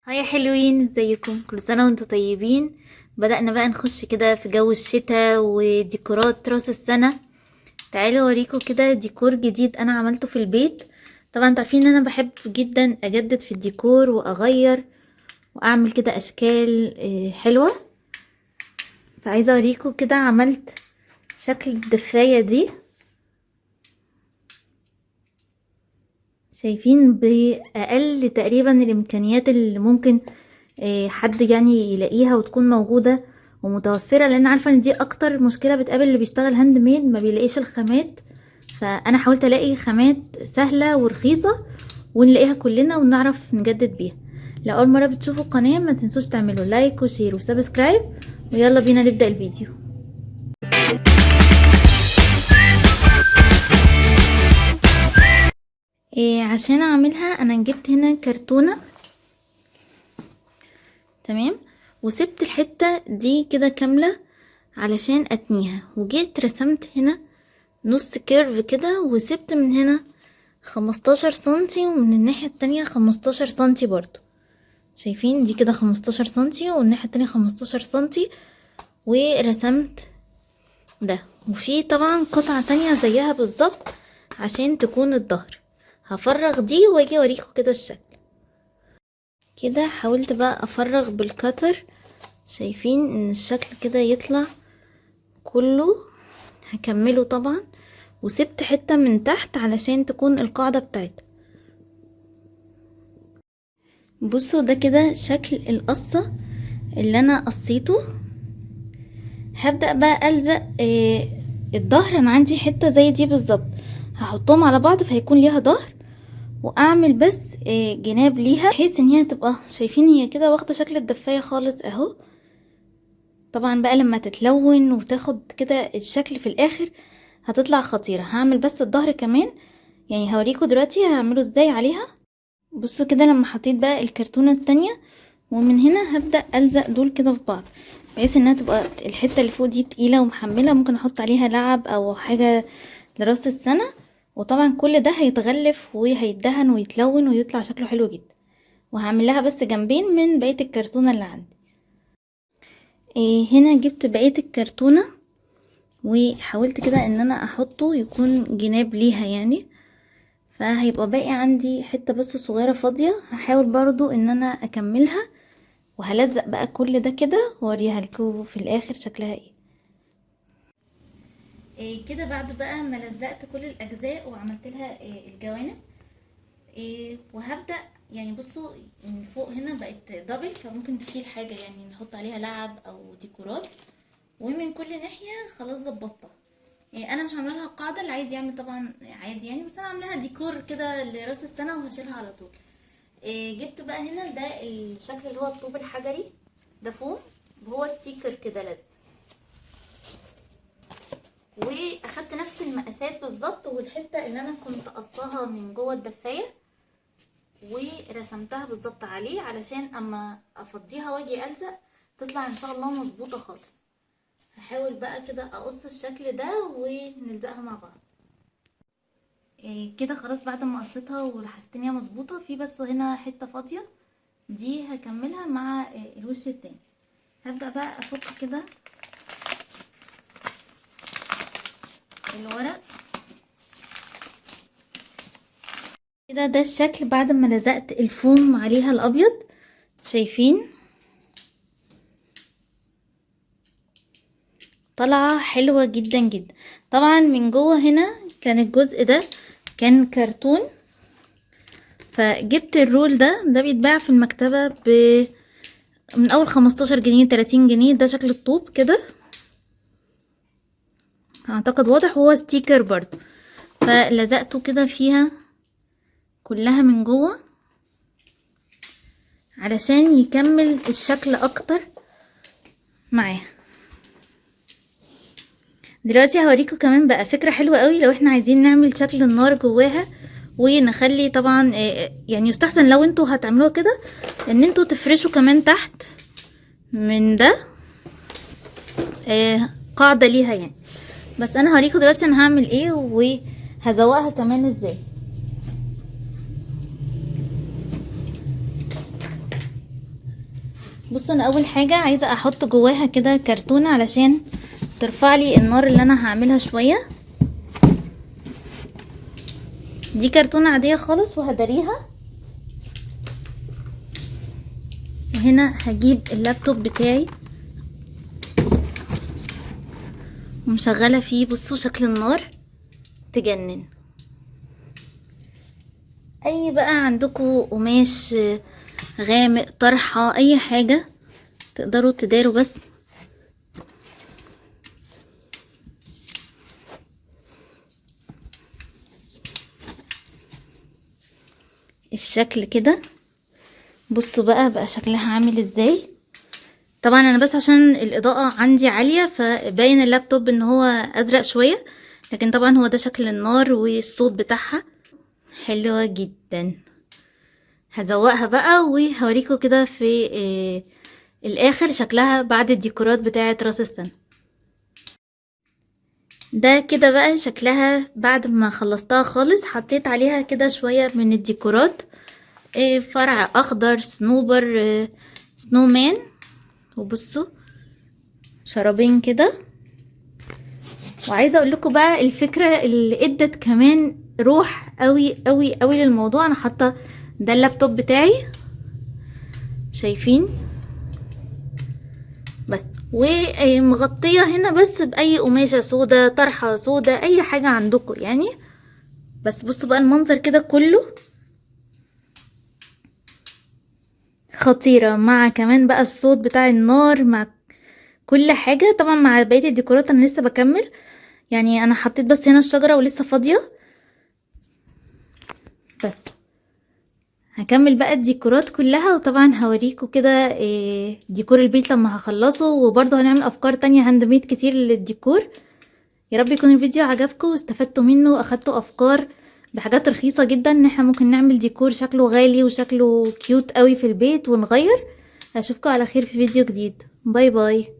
هاي يا حلوين، ازيكم؟ كل سنة وانتم طيبين. بدأنا بقى نخش كده في جو الشتاء وديكورات راس السنة. تعالوا اوريكم كده ديكور جديد انا عملته في البيت. طبعا انتوا عارفين ان انا بحب جدا اجدد في الديكور واغير واعمل كده اشكال حلوة. فعايزة اوريكم كده عملت شكل الدفاية دي. شايفين بأقل تقريبا الامكانيات اللي ممكن حد يعني يلاقيها وتكون موجودة ومتوفرة، لان عارفة ان دي اكتر مشكلة بتقابل اللي بيشتغل هاند ميد، ما بيلاقيش الخامات. فانا حاولت الاقي خامات سهلة ورخيصة ونلاقيها كلنا ونعرف نجدد بيها. لو اول مرة بتشوفوا القناة ما تنسوش تعملوا لايك وشير وسبسكرايب، ويلا بينا نبدأ الفيديو. عشان اعملها انا جبت هنا كرتونة، تمام، وسبت الحتة دي كده كاملة علشان اتنيها، وجيت رسمت هنا نص كيرف كده، وسبت من هنا 15 سنتي ومن الناحية التانية 15 سنتي برضو. شايفين دي كده 15 سنتي والناحية التانية 15 سنتي، ورسمت ده. وفي طبعا قطعة تانية زيها بالظبط عشان تكون الظهر. هفرغ دي واجي اوريكم كده الشكل. كده حاولت بقى افرغ بالكتر، شايفين ان الشكل كده يطلع كله. هكمله طبعا، وسبت حتة من تحت علشان تكون القاعدة بتاعتها. بصوا ده كده شكل القصة اللي انا قصيته. هبدأ بقى ألزق الظهر. انا عندي حتة زي دي بالظبط، هحطهم على بعض فهيكون ليها ظهر، واعمل بس جناب ليها بحيث ان هي تبقى، شايفين هي كده واخدة شكل الدفاية خالص اهو. طبعا بقى لما تتلون وتاخد كده الشكل في الاخر هتطلع خطيرة. هعمل بس الظهر كمان، يعني هوريكم دلوقتي هعمله ازاي عليها. بصوا كده لما حطيت بقى الكرتونة التانية، ومن هنا هبدأ ألزق دول كده في بعض بحيث انها تبقى الحتة اللي فوق دي تقيلة ومحملة، ممكن احط عليها لعب او حاجة لراس السنة. وطبعا كل ده هيتغلف وهيدهن ويتلون ويطلع شكله حلو جدا. وهعمل لها بس جنبين من بقية الكرتونة اللي عندي. هنا جبت بقية الكرتونة وحاولت كده ان انا احطه يكون جناب ليها يعني. فهيبقى باقي عندي حتة بس صغيرة فاضية، هحاول برضو ان انا اكملها، وهلزق بقى كل ده كده واوريها لكم في الاخر شكلها كده بعد بقى ما لزقت كل الاجزاء وعملت لها الجوانب. وهبدأ يعني بصوا من فوق هنا بقت دبل، فممكن تشيل حاجة يعني نحط عليها لعب او ديكورات. ومن كل ناحية خلاص ظبطتها. انا مش عامله لها قاعده، اللي عايز يعمل طبعا عادي يعني، بس انا عاملاها ديكور كده لراس السنه وهشيلها على طول. جبت بقى هنا ده الشكل اللي هو الطوب الحجري ده فوم، وهو ستيكر كده لازق. واخدت نفس المقاسات بالظبط، والحته اللي انا كنت قصاها من جوه الدفايه ورسمتها بالظبط عليه علشان اما افضيها واجي الزق تطلع ان شاء الله مظبوطه خالص. هحاول بقى كده اقص الشكل ده ونلزقها مع بعض. كده خلاص بعد ما قصيتها ولاحظت ان هي مظبوطه، في بس هنا حته فاضيه دي هكملها مع الوش التاني. هبدا بقى افك كده الورق كده. ده الشكل بعد ما لزقت الفوم عليها الابيض، شايفين طالعه حلوه جدا جدا. طبعا من جوه هنا كان الجزء ده كان كرتون، فجبت الرول ده بيتباع في المكتبة من اول 15 جنيه 30 جنيه. ده شكل الطوب كده اعتقد واضح، وهو ستيكر برضو. فلزقته كده فيها كلها من جوه علشان يكمل الشكل اكتر معاها. دلوقتي هوريكم كمان بقى فكرة حلوة قوي لو احنا عايزين نعمل شكل النار جواها، ونخلي طبعا يعني يستحسن لو انتوا هتعملوها كده ان انتوا تفرشوا كمان تحت من ده قاعدة ليها يعني. بس انا هوريكم دلوقتي انا هعمل ايه وهزوقها كمان ازاي. بصوا انا اول حاجة عايزة احط جواها كده كرتونة علشان ترفع لي النار اللي انا هعملها شوية. دي كرتونة عادية خالص وهداريها. وهنا هجيب اللابتوب بتاعي ومشغلة فيه. بصوا شكل النار تجنن. اي بقى عندكم قماش غامق، طرحة، اي حاجة تقدروا تداروا بس. الشكل كده بصوا بقى شكلها عامل ازاي. طبعا انا بس عشان الاضاءة عندي عالية فباين اللابتوب ان هو ازرق شوية، لكن طبعا هو ده شكل النار والصوت بتاعها حلوة جدا. هزوقها بقى وهوريكم كده في الاخر شكلها بعد الديكورات بتاعة راس السنة. ده كده بقى شكلها بعد ما خلصتها خالص. حطيت عليها كده شوية من الديكورات، فرع اخضر، صنوبر، سنو مان، وبصوا شرابين كده. وعايزه اقول لكم بقى الفكره اللي ادت كمان روح قوي قوي قوي للموضوع. انا حاطه ده اللابتوب بتاعي شايفين بس، ومغطيه هنا بس باي قماشه سودا، طرحه سودا، اي حاجه عندكم يعني. بس بصوا بقى المنظر كده كله خطيره، مع كمان بقى الصوت بتاع النار، مع كل حاجه. طبعا مع بقيه الديكورات انا لسه بكمل يعني. انا حطيت بس هنا الشجره ولسه فاضيه. بس هكمل بقى الديكورات كلها، وطبعا هوريكم كده ديكور البيت لما هخلصه. وبرضه هنعمل افكار تانية هاند ميد كتير للديكور. يا رب يكون الفيديو عجبكم واستفدتوا منه واخدتوا افكار بحاجات رخيصة جدا ان احنا ممكن نعمل ديكور شكله غالي وشكله كيوت قوي في البيت ونغير. اشوفكم على خير في فيديو جديد. باي باي.